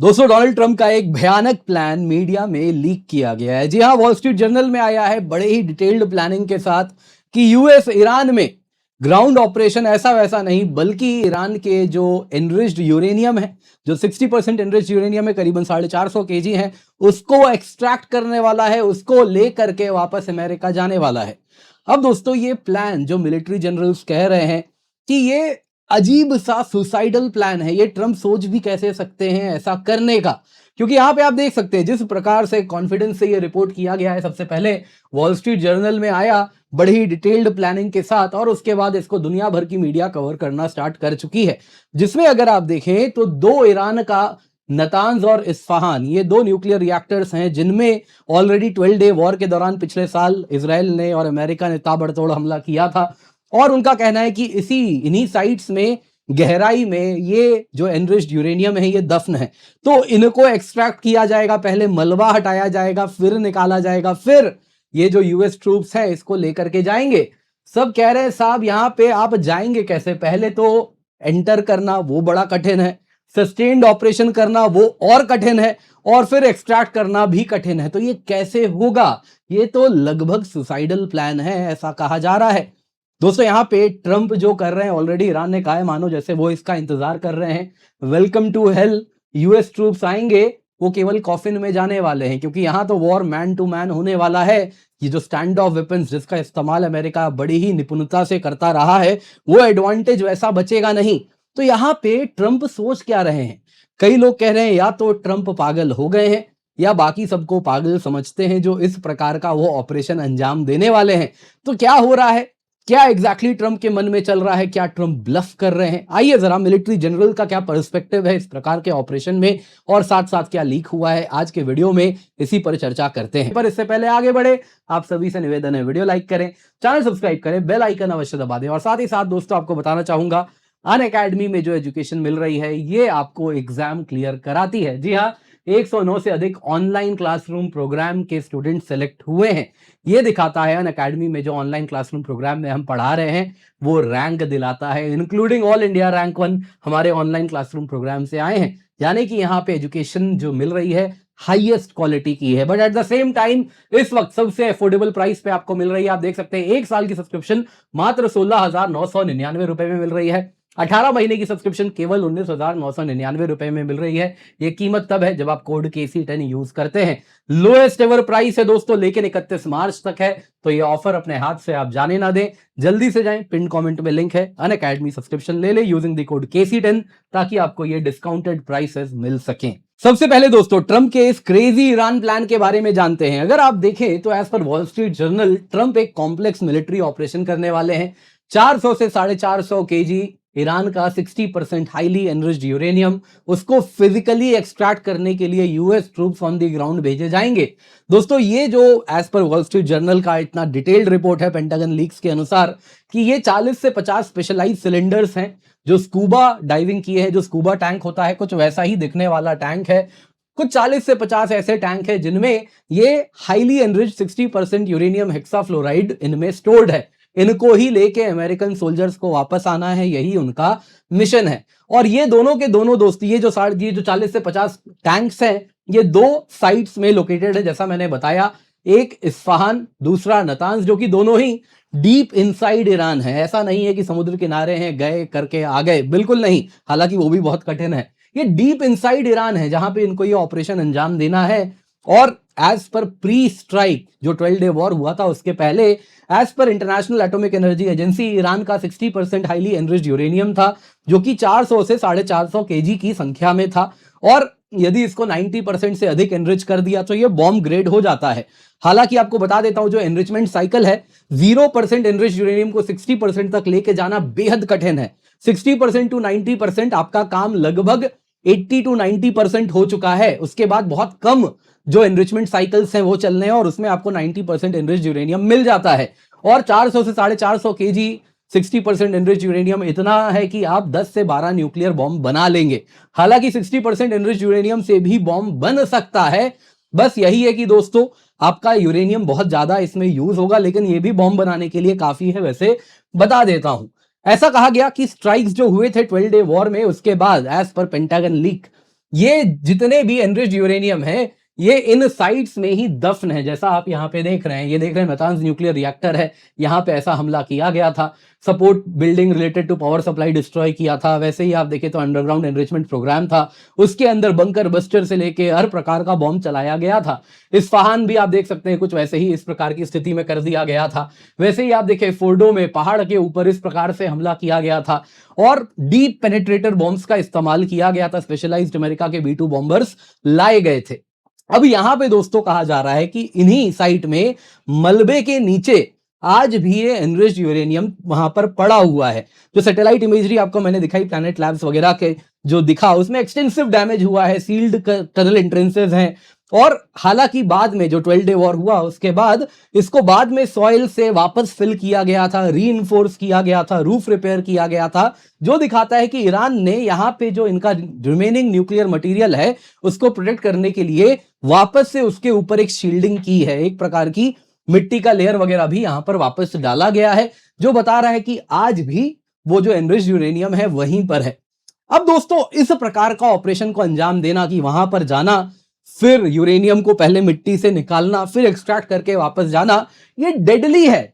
दोस्तों, Donald Trump का एक भयानक प्लान मीडिया में लीक किया गया है। जी हां, वॉल स्ट्रीट जर्नल में आया है बड़े ही डिटेल्ड प्लानिंग के साथ कि यूएस ईरान में ग्राउंड ऑपरेशन ऐसा वैसा नहीं, बल्कि ईरान के जो एनरिच्ड यूरेनियम है, जो 60% एनरिच्ड यूरेनियम है, करीबन 450 केजी है, उसको एक्सट्रैक्ट करने वाला है, उसको लेकर के वापस अमेरिका जाने वाला है। अब दोस्तों, ये प्लान जो मिलिट्री जनरल्स कह रहे हैं कि ये अजीब सा सुसाइडल प्लान है, ये ट्रंप सोच भी कैसे सकते हैं ऐसा करने का। क्योंकि यहां पे आप देख सकते हैं जिस प्रकार से कॉन्फिडेंस से ये रिपोर्ट किया गया है, सबसे पहले वॉल स्ट्रीट जर्नल में आया बड़ी ही डिटेल्ड प्लानिंग के साथ, और उसके बाद इसको दुनिया भर की मीडिया कवर करना स्टार्ट कर चुकी है, जिसमें अगर आप देखें तो दो ईरान का नतांज और इस्फहान, ये दो न्यूक्लियर रिएक्टर्स हैं जिनमें ऑलरेडी 12 डे वॉर के दौरान पिछले साल इजराइल ने और अमेरिका ने ताबड़तोड़ हमला किया था। और उनका कहना है कि इन्हीं साइट्स में गहराई में ये जो एनरिच्ड यूरेनियम है ये दफन है, तो इनको एक्सट्रैक्ट किया जाएगा, पहले मलबा हटाया जाएगा, फिर निकाला जाएगा, फिर ये जो यूएस ट्रूप्स हैं इसको लेकर के जाएंगे। सब कह रहे हैं साहब यहां पे आप जाएंगे कैसे? पहले तो एंटर करना वो बड़ा कठिन है, सस्टेन्ड ऑपरेशन करना वो और कठिन है, और फिर एक्सट्रैक्ट करना भी कठिन है। तो ये कैसे होगा? ये तो लगभग सुसाइडल प्लान है, ऐसा कहा जा रहा है। दोस्तों, यहाँ पे ट्रंप जो कर रहे हैं, ऑलरेडी ईरान ने कहा है मानो जैसे वो इसका इंतजार कर रहे हैं। Welcome to hell, US troops आएंगे, वो केवल कॉफिन में जाने वाले हैं, क्योंकि यहाँ तो वॉर मैन टू मैन होने वाला है। ये जो स्टैंड ऑफ वेपन्स जिसका इस्तेमाल अमेरिका बड़ी ही निपुणता से करता रहा है, वो एडवांटेज वैसा बचेगा नहीं। तो यहाँ पे ट्रंप सोच क्या रहे हैं? कई लोग कह रहे हैं या तो ट्रंप पागल हो गए हैं, या बाकी सबको पागल समझते हैं जो इस प्रकार का वो ऑपरेशन अंजाम देने वाले हैं। तो क्या हो रहा है, क्या एग्जैक्टली ट्रंप के मन में चल रहा है? क्या ट्रंप ब्लफ कर रहे हैं? आइए जरा मिलिट्री जनरल का क्या पर्सपेक्टिव है इस प्रकार के ऑपरेशन में, और साथ साथ क्या लीक हुआ है, आज के वीडियो में इसी पर चर्चा करते हैं। पर इससे पहले आगे बढ़े, आप सभी से निवेदन है वीडियो लाइक करें, चैनल सब्सक्राइब करें, बेल आइकन अवश्य दबा दें। और साथ ही साथ दोस्तों, आपको बताना चाहूंगा अनअकैडमी में जो एजुकेशन मिल रही है ये आपको एग्जाम क्लियर कराती है। जी हाँ, 109 से अधिक ऑनलाइन क्लासरूम प्रोग्राम के स्टूडेंट सेलेक्ट हुए हैं। ये दिखाता है अनअकैडमी में जो ऑनलाइन क्लासरूम प्रोग्राम में हम पढ़ा रहे हैं वो रैंक दिलाता है, इंक्लूडिंग ऑल इंडिया रैंक 1 हमारे ऑनलाइन क्लासरूम प्रोग्राम से आए हैं। यानी कि यहाँ पे एजुकेशन जो मिल रही है हाईएस्ट क्वालिटी की है, but at the same time इस वक्त सबसे अफोर्डेबल प्राइस पे आपको मिल रही है। आप देख सकते हैं एक साल की सब्सक्रिप्शन मात्र 16,999 रुपए में मिल रही है। 18 महीने की सब्सक्रिप्शन केवल 19,999 रुपए में मिल रही है। ये कीमत तब है जब आप कोड KC10 यूज करते हैं। लोएस्ट एवर प्राइस है दोस्तों, लेकिन 31 मार्च तक है, तो ये ऑफर अपने हाथ से आप जाने ना दें, जल्दी से जाएं, पिन कमेंट में लिंक है, अनअकैडमी सब्सक्रिप्शन ले ले यूजिंग द कोड KC10 ताकि आपको ये डिस्काउंटेड प्राइसेस मिल सकें। सबसे पहले दोस्तों, ट्रंप के इस क्रेजी ईरान प्लान के बारे में जानते हैं। अगर आप देखें तो as per Wall Street Journal, Trump एक कॉम्प्लेक्स मिलिट्री ऑपरेशन करने वाले हैं। 400 से 450 केजी ईरान का 60% हाईली एनरिच्ड यूरेनियम, उसको फिजिकली एक्सट्रैक्ट करने के लिए US troops on the ground भेजे जाएंगे। दोस्तों, ये जो as per Wall Street journal का इतना डिटेल्ड रिपोर्ट है पेंटागन लीक्स के अनुसार, कि ये 40 से 50 स्पेशलाइज सिलेंडर्स हैं जो स्कूबा डाइविंग किए हैं। जो स्कूबा टैंक होता है कुछ वैसा ही दिखने वाला टैंक है। कुछ 40 से 50 ऐसे टैंक है जिनमें ये हाईली एनरिच्ड 60% यूरेनियम हेक्साफ्लोराइड इनमें स्टोर्ड है। इनको ही लेके अमेरिकन सोल्जर्स को वापस आना है, यही उनका मिशन है। और ये दोनों के दोनों दोस्त, ये जो 40 से 50 टैंक्स हैं, ये दो साइट्स में लोकेटेड है, जैसा मैंने बताया, एक इस्फहान, दूसरा नतांज, जो कि दोनों ही डीप इनसाइड ईरान है। ऐसा नहीं है कि समुद्र किनारे हैं, गए करके आ गए, बिल्कुल नहीं, हालांकि वो भी बहुत कठिन है। ये डीप इनसाइड ईरान है जहां पे इनको ये ऑपरेशन अंजाम देना है। और एज पर प्री स्ट्राइक जो 12 डे वॉर हुआ था उसके पहले, as per International Atomic Energy Agency, Iran का 60% हाईली एनरिच्ड यूरेनियम था, जो कि 400 से 450 केजी की संख्या में था। और यदि इसको 90% से अधिक एनरिच कर दिया तो ये बॉम्ब ग्रेड हो जाता है। हालांकि आपको बता देता हूं, जो एनरिचमेंट साइकिल है, 0% एनरिच यूरेनियम को 60% तक लेके जाना बेहद कठिन है। 60% टू 90% आपका काम लगभग 80 टू 90% हो चुका है। उसके बाद बहुत कम जो एनरिचमेंट साइकिल्स हैं वो चलने हैं, और उसमें आपको 90% एनरिच यूरेनियम मिल जाता है। और 400 से 450 केजी 60% एनरिच यूरेनियम इतना है कि आप 10 से 12 न्यूक्लियर बॉम्ब बना लेंगे। हालांकि 60% एनरिच यूरेनियम से भी बॉम्ब बन सकता है, बस यही है कि दोस्तों आपका यूरेनियम बहुत ज्यादा इसमें यूज होगा, लेकिन ये भी बॉम्ब बनाने के लिए काफी है। वैसे बता देता हूं, ऐसा कहा गया कि स्ट्राइक्स जो हुए थे 12 डे वॉर में, उसके बाद एज पर पेंटागन लीक ये जितने भी एनरिच्ड यूरेनियम है ये इन साइट्स में ही दफन है। जैसा आप यहाँ पे देख रहे हैं, ये देख रहे हैं नातांज न्यूक्लियर रिएक्टर है, यहाँ पे ऐसा हमला किया गया था। Support building related to power supply destroy किया था। वैसे ही आप देखें तो अंडरग्राउंड एनरिचमेंट प्रोग्राम था, उसके अंदर बंकर बस्टर से लेके हर प्रकार का बॉम्ब चलाया गया था। इस्फहान भी आप देख सकते हैं कुछ वैसे ही इस प्रकार की स्थिति में कर दिया गया था। वैसे ही आप देखें फोर्डो में पहाड़ के ऊपर इस प्रकार से हमला किया गया था और डीप पेनिट्रेटर बॉम्ब्स का इस्तेमाल किया गया था। स्पेशलाइज्ड अमेरिका के B2 बॉम्बर्स लाए गए थे। अब यहां पे दोस्तों कहा जा रहा है कि इन्हीं साइट में मलबे के नीचे आज भी ये एनरिच्ड यूरेनियम वहां पर पड़ा हुआ है। जो सैटेलाइट इमेजरी आपको मैंने दिखाई प्लैनेट लैब्स वगैरह के जो दिखा, उसमें एक्सटेंसिव डैमेज हुआ है, सील्ड टनल एंट्रेंसेस हैं। और हालांकि बाद में जो 12 डे वॉर हुआ उसके बाद इसको बाद में सॉइल से वापस फिल किया गया था, रीइंफोर्स किया गया था, रूफ रिपेयर किया गया था, जो दिखाता है कि ईरान ने यहां पे जो इनका रिमेनिंग न्यूक्लियर मटेरियल है उसको प्रोटेक्ट करने के लिए वापस से उसके ऊपर एक शील्डिंग की है। एक प्रकार की मिट्टी का लेयर वगैरह भी यहां पर वापस डाला गया है, जो बता रहा है कि आज भी वो जो एनरिच्ड यूरेनियम है वहीं पर है। अब दोस्तों इस प्रकार का ऑपरेशन को अंजाम देना, कि वहां पर जाना, फिर यूरेनियम को पहले मिट्टी से निकालना, फिर एक्सट्रैक्ट करके वापस जाना, ये डेडली है।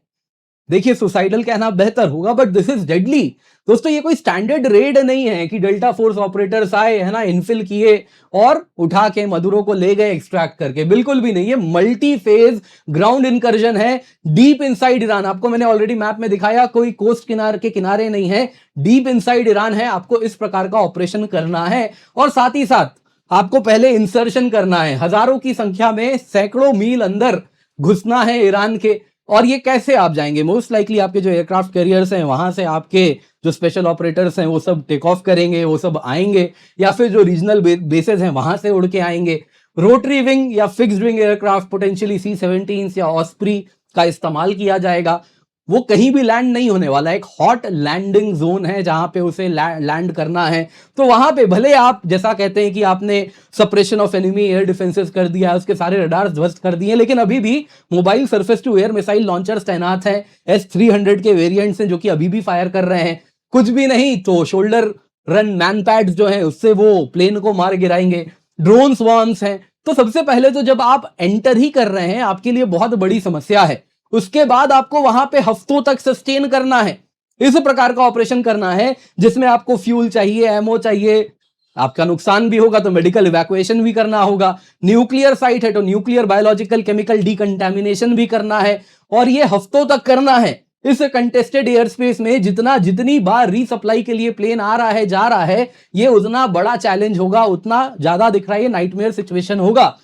देखिए सुसाइडल कहना बेहतर होगा, बट दिस इज डेडली। दोस्तों ये कोई स्टैंडर्ड रेड नहीं है कि डेल्टा फोर्स ऑपरेटर्स आए, है ना, इनफिल किए और उठा के मदुरो को ले गए एक्सट्रैक्ट करके, बिल्कुल भी नहीं। ये मल्टी फेज ग्राउंड इनकर्जन है डीप इनसाइड ईरान। आपको मैंने ऑलरेडी मैप में दिखाया, कोई कोस्ट किनारे नहीं है, डीप इनसाइड ईरान है। आपको इस प्रकार का ऑपरेशन करना है और साथ ही साथ आपको पहले इंसर्शन करना है। हजारों की संख्या में सैकड़ों मील अंदर घुसना है ईरान के। और ये कैसे आप जाएंगे? मोस्ट लाइकली आपके जो एयरक्राफ्ट कैरियर्स हैं वहां से आपके जो स्पेशल ऑपरेटर्स हैं वो सब टेक ऑफ करेंगे, वो सब आएंगे, या फिर जो रीजनल बेसेस हैं वहां से उड़ के आएंगे। रोटरी विंग या fixed wing aircraft, potentially C-17 या ऑस्प्री का इस्तेमाल किया जाएगा। वो कहीं भी लैंड नहीं होने वाला, एक हॉट लैंडिंग जोन है जहां पे उसे लैंड करना है। तो वहां पे भले आप जैसा कहते हैं कि आपने suppression of enemy air defences कर दिया, उसके सारे रडार्स ध्वस्त कर दिए, लेकिन अभी भी mobile surface to air missile launchers तैनात हैं। S-300 के वेरिएंट्स हैं जो कि अभी भी फायर कर रहे हैं। कुछ भी नहीं तो शोल्डर रन मैन पैड्स जो है उससे वो प्लेन को मार गिराएंगे। ड्रोन स्वॉर्म्स हैं। तो सबसे पहले तो जब आप एंटर ही कर रहे हैं आपके लिए बहुत बड़ी समस्या है। उसके बाद आपको वहां पे हफ्तों तक सस्टेन करना है। इस प्रकार का ऑपरेशन करना है जिसमें आपको फ्यूल चाहिए, एमओ चाहिए, आपका नुकसान भी होगा तो मेडिकल इवैक्यूएशन भी करना होगा। न्यूक्लियर साइट है तो न्यूक्लियर बायोलॉजिकल केमिकल डिकंटामिनेशन भी करना है, और ये हफ्तों तक करना है। इस कंटेस्टेड एयर स्पेस में जितनी बार रीसप्लाई के लिए प्लेन आ रहा है, जा रहा है, ये उतना बड़ा चैलेंज होगा, उतना ज्यादा दिख रहा है, ये नाइटमेयर सिचुएशन होगा।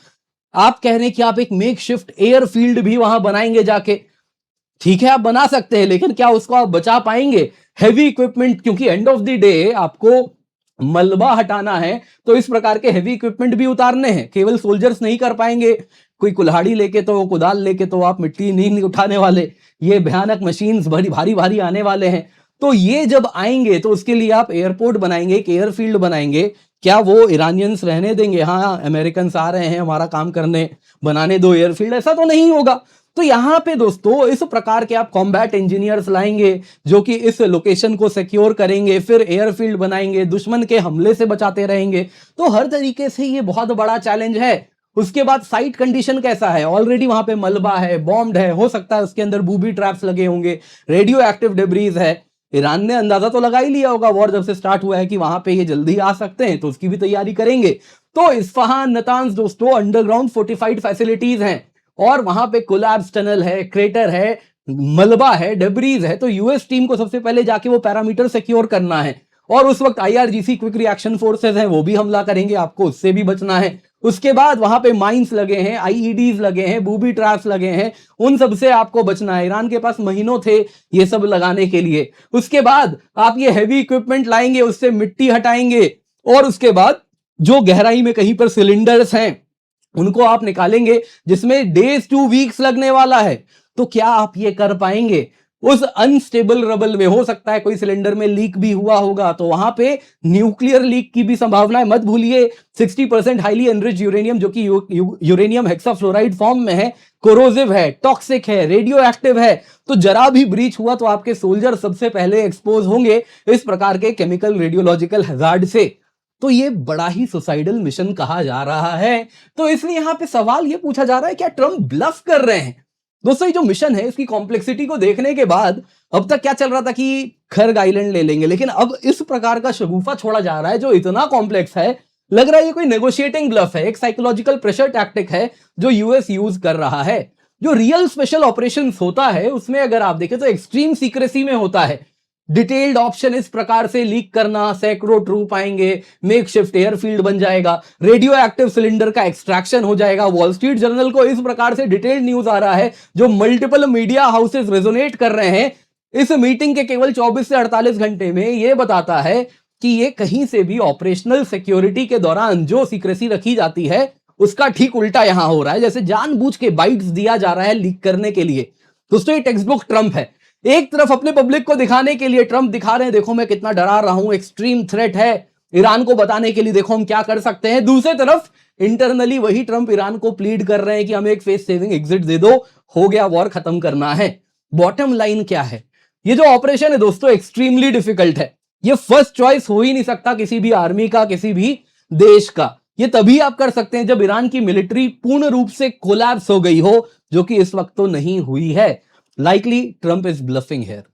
आप कह रहे हैं कि आप एक मेकशिफ्ट एयरफील्ड भी वहां बनाएंगे जाके। ठीक है, आप बना सकते हैं, लेकिन क्या उसको आप बचा पाएंगे? हैवी इक्विपमेंट, क्योंकि एंड ऑफ द डे आपको मलबा हटाना है तो इस प्रकार के हैवी इक्विपमेंट भी उतारने हैं। केवल सोल्जर्स नहीं कर पाएंगे, कोई कुल्हाड़ी लेके तो, कुदाल लेके तो आप मिट्टी नहीं उठाने वाले। ये भयानक मशीन्स बड़ी भारी भारी आने वाले हैं। तो ये जब आएंगे तो उसके लिए आप एयरपोर्ट बनाएंगे, एक एयरफील्ड बनाएंगे। क्या वो ईरानियंस रहने देंगे? हाँ, अमेरिकन आ रहे हैं हमारा काम करने, बनाने दो एयरफील्ड, ऐसा तो नहीं होगा। तो यहां पे दोस्तों इस प्रकार के आप कॉम्बैट इंजीनियर्स लाएंगे जो कि इस लोकेशन को सिक्योर करेंगे, फिर एयरफील्ड बनाएंगे, दुश्मन के हमले से बचाते रहेंगे। तो हर तरीके से ये बहुत बड़ा चैलेंज है। उसके बाद साइट कंडीशन कैसा है? ऑलरेडी वहां पे मलबा है, बॉम्ब्ड है, हो सकता है उसके अंदर बूबी ट्रैप्स लगे होंगे, रेडियो एक्टिव डिब्रीज है। ईरान ने अंदाजा तो लगा ही लिया होगा वॉर जब से स्टार्ट हुआ है कि वहां पे ये जल्दी आ सकते हैं, तो उसकी भी तैयारी करेंगे। तो इस्फहान, नतांज दोस्तों अंडरग्राउंड फोर्टिफाइड फैसिलिटीज हैं, और वहां पे कोलैप्स टनल है, क्रेटर है, मलबा है, डेब्रीज है। तो यूएस टीम को सबसे पहले जाके वो पैरामीटर सिक्योर करना है, और उस वक्त IRGC क्विक रिएक्शन फोर्सेस हैं, वो भी हमला करेंगे, आपको उससे भी बचना है। उसके बाद वहां पे माइंस लगे हैं, IEDs लगे हैं, बूबी ट्रैप्स लगे हैं, उन सब से आपको बचना है। ईरान के पास महीनों थे ये सब लगाने के लिए। उसके बाद आप ये हैवी इक्विपमेंट लाएंगे, उससे मिट्टी हटाएंगे, और उसके बाद जो गहराई में कहीं पर सिलेंडर्स हैं उनको आप निकालेंगे, जिसमें डेज टू वीक्स लगने वाला है। तो क्या आप ये कर पाएंगे? उस अनस्टेबल रबल में हो सकता है कोई सिलेंडर में लीक भी हुआ होगा, तो वहां पे न्यूक्लियर लीक की भी संभावना है। मत भूलिए 60% हाईली एनरिच्ड यूरेनियम, जो कि यूरेनियम हेक्साफ्लोराइड फॉर्म में है, कोरोसिव है, टॉक्सिक है, रेडियो एक्टिव है। तो जरा भी ब्रीच हुआ तो आपके सोल्जर सबसे पहले एक्सपोज होंगे इस प्रकार के केमिकल रेडियोलॉजिकल हैजार्ड से। तो ये बड़ा ही सुसाइडल मिशन कहा जा रहा है। तो इसलिए यहां पे सवाल ये पूछा जा रहा है, क्या ट्रंप ब्लफ कर रहे हैं? दोस्तों, ये जो मिशन है इसकी कॉम्प्लेक्सिटी को देखने के बाद अब तक क्या चल रहा था कि खर्ग आइलैंड ले लेंगे, लेकिन अब इस प्रकार का शगुफा छोड़ा जा रहा है जो इतना कॉम्प्लेक्स है, लग रहा है ये कोई नेगोशिएटिंग ब्लफ है, एक साइकोलॉजिकल प्रेशर टैक्टिक है जो यूएस यूज कर रहा है। जो रियल स्पेशल ऑपरेशन होता है उसमें अगर आप देखें तो एक्सट्रीम सीक्रेसी में होता है। डिटेल्ड ऑप्शन इस प्रकार से लीक करना, सैकड़ों ट्रूप आएंगे, मेकशिफ्ट एयरफील्ड बन जाएगा, रेडियो एक्टिव सिलेंडर का एक्सट्रैक्शन हो जाएगा। वॉल स्ट्रीट जर्नल को इस प्रकार से डिटेल्ड न्यूज आ रहा है जो मल्टीपल मीडिया हाउसेस रेजोनेट कर रहे हैं। इस मीटिंग के केवल 24 से 48 घंटे में यह बताता है कि ये कहीं से भी ऑपरेशनल सिक्योरिटी के दौरान जो सीक्रेसी रखी जाती है उसका ठीक उल्टा यहां हो रहा है, जैसे जानबूझ के बाइट्स दिया जा रहा है लीक करने के लिए। दोस्तों, ये टेक्स्ट बुक ट्रंप है। एक तरफ अपने पब्लिक को दिखाने के लिए ट्रंप दिखा रहे हैं, देखो मैं कितना डरा रहा हूं, एक्सट्रीम थ्रेट है, ईरान को बताने के लिए देखो हम क्या कर सकते हैं। दूसरी तरफ इंटरनली वही ट्रंप ईरान को प्लीड कर रहे हैं कि हमें एक फेस सेविंग एग्जिट दे दो, हो गया वॉर, खत्म करना है। बॉटम लाइन क्या है? ये जो ऑपरेशन है दोस्तों एक्सट्रीमली डिफिकल्ट है। ये फर्स्ट चॉइस हो ही नहीं सकता किसी भी आर्मी का, किसी भी देश का। ये तभी आप कर सकते हैं जब ईरान की मिलिट्री पूर्ण रूप से कोलैप्स हो गई हो, जो कि इस वक्त तो नहीं हुई है। Likely Trump is bluffing here.